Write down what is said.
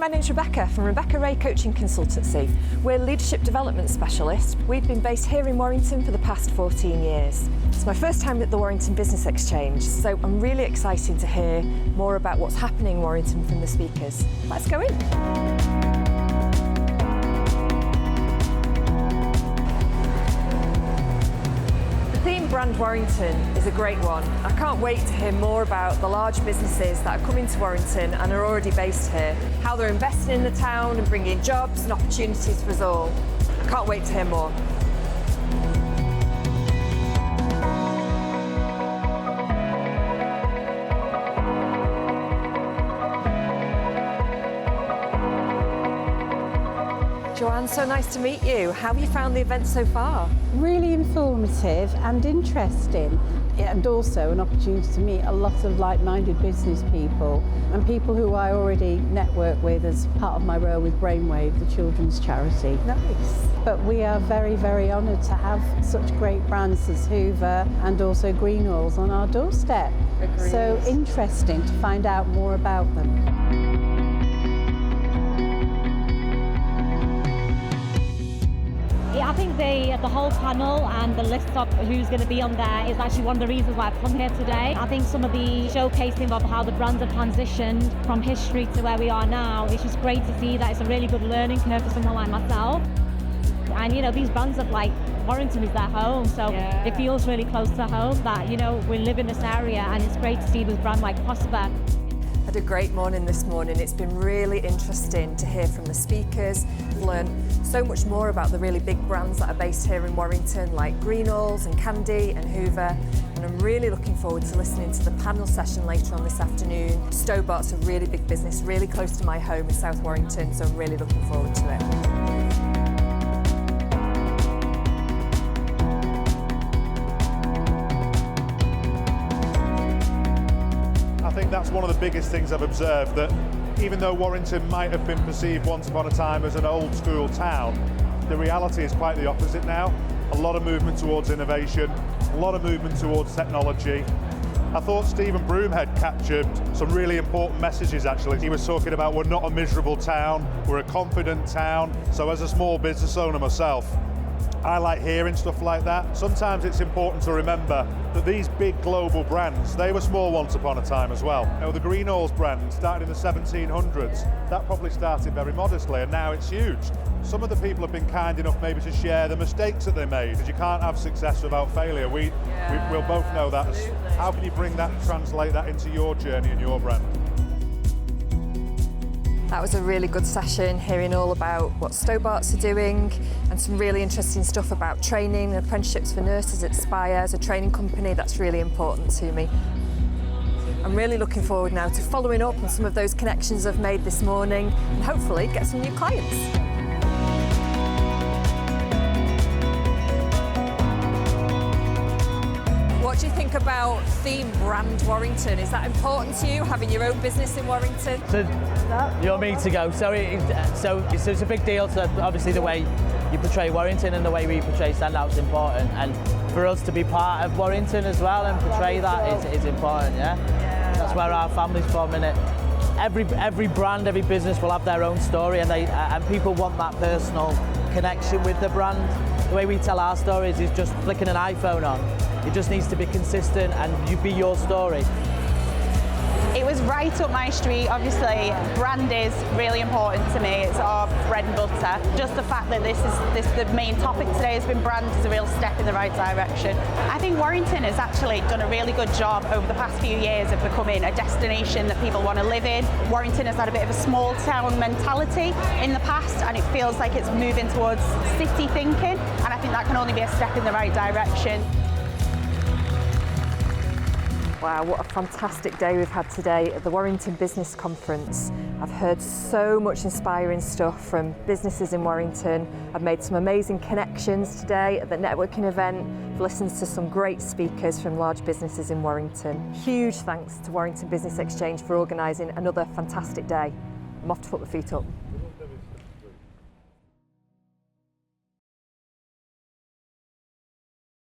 my name's Rebecca from Rebecca Ray Coaching Consultancy. We're leadership development specialists. We've been based here in Warrington for the past 14 years. It's my first time at the Warrington Business Exchange, so I'm really excited to hear more about what's happening in Warrington from the speakers. Let's go in. Brand Warrington is a great one. I can't wait to hear more about the large businesses that are coming to Warrington and are already based here, how they're investing in the town and bringing jobs and opportunities for us all. I can't wait to hear more. Joanne, so nice to meet you. How have you found the event so far? Really informative and interesting, and also an opportunity to meet a lot of like-minded business people and people who I already network with as part of my role with Brainwave, the children's charity. Nice. But we are very, very honoured to have such great brands as Hoover and also Greenhalls on our doorstep. Agreed. So interesting to find out more about them. I think the whole panel and the list of who's going to be on there is actually one of the reasons why I've come here today. I think some of the showcasing of how the brands have transitioned from history to where we are now, it's just great to see that. It's a really good learning curve for someone like myself. And you know, these brands are like, Warrington is their home, so it feels really close to home that, you know, we live in this area, and it's great to see this brand like prosper. Had a great morning this morning. It's been really interesting to hear from the speakers, learn so much more about the really big brands that are based here in Warrington, like Greenhalls and Candy and Hoover. And I'm really looking forward to listening to the panel session later on this afternoon. Stobart's a really big business, really close to my home in South Warrington, so I'm really looking forward to it. I think that's one of the biggest things I've observed, that even though Warrington might have been perceived once upon a time as an old school town, the reality is quite the opposite now. A lot of movement towards innovation, a lot of movement towards technology. I thought Stephen Broomhead captured some really important messages actually. He was talking about we're not a miserable town, we're a confident town. So as a small business owner myself, I like hearing stuff like that. Sometimes it's important to remember that these big global brands, they were small once upon a time as well. You know, the Greenhalls brand started in the 1700s. That probably started very modestly and now it's huge. Some of the people have been kind enough maybe to share the mistakes that they made, because you can't have success without failure. We'll both know that. Absolutely. How can you bring that, translate that into your journey and your brand? That was a really good session, hearing all about what Stobart's are doing and some really interesting stuff about training and apprenticeships for nurses at Spire as a training company. That's really important to me. I'm really looking forward now to following up on some of those connections I've made this morning and hopefully get some new clients. What do you think about theme brand Warrington? Is that important to you, having your own business in Warrington? So you want me to go? So it's a big deal. So obviously the way you portray Warrington and the way we portray Standout's important, and for us to be part of Warrington as well and portray that is important. Yeah, that's where our family's from, innit? Every brand, every business will have their own story, and people want that personal connection with the brand. The way we tell our stories is just flicking an iPhone on. It just needs to be consistent and you be your story. It was right up my street. Obviously, brand is really important to me. It's our bread and butter. Just the fact that the main topic today has been brand is a real step in the right direction. I think Warrington has actually done a really good job over the past few years of becoming a destination that people want to live in. Warrington has had a bit of a small town mentality in the past, and it feels like it's moving towards city thinking, and I think that can only be a step in the right direction. Wow, what a fantastic day we've had today at the Warrington Business Conference. I've heard so much inspiring stuff from businesses in Warrington. I've made some amazing connections today at the networking event. I've listened to some great speakers from large businesses in Warrington. Huge thanks to Warrington Business Exchange for organising another fantastic day. I'm off to put my feet up.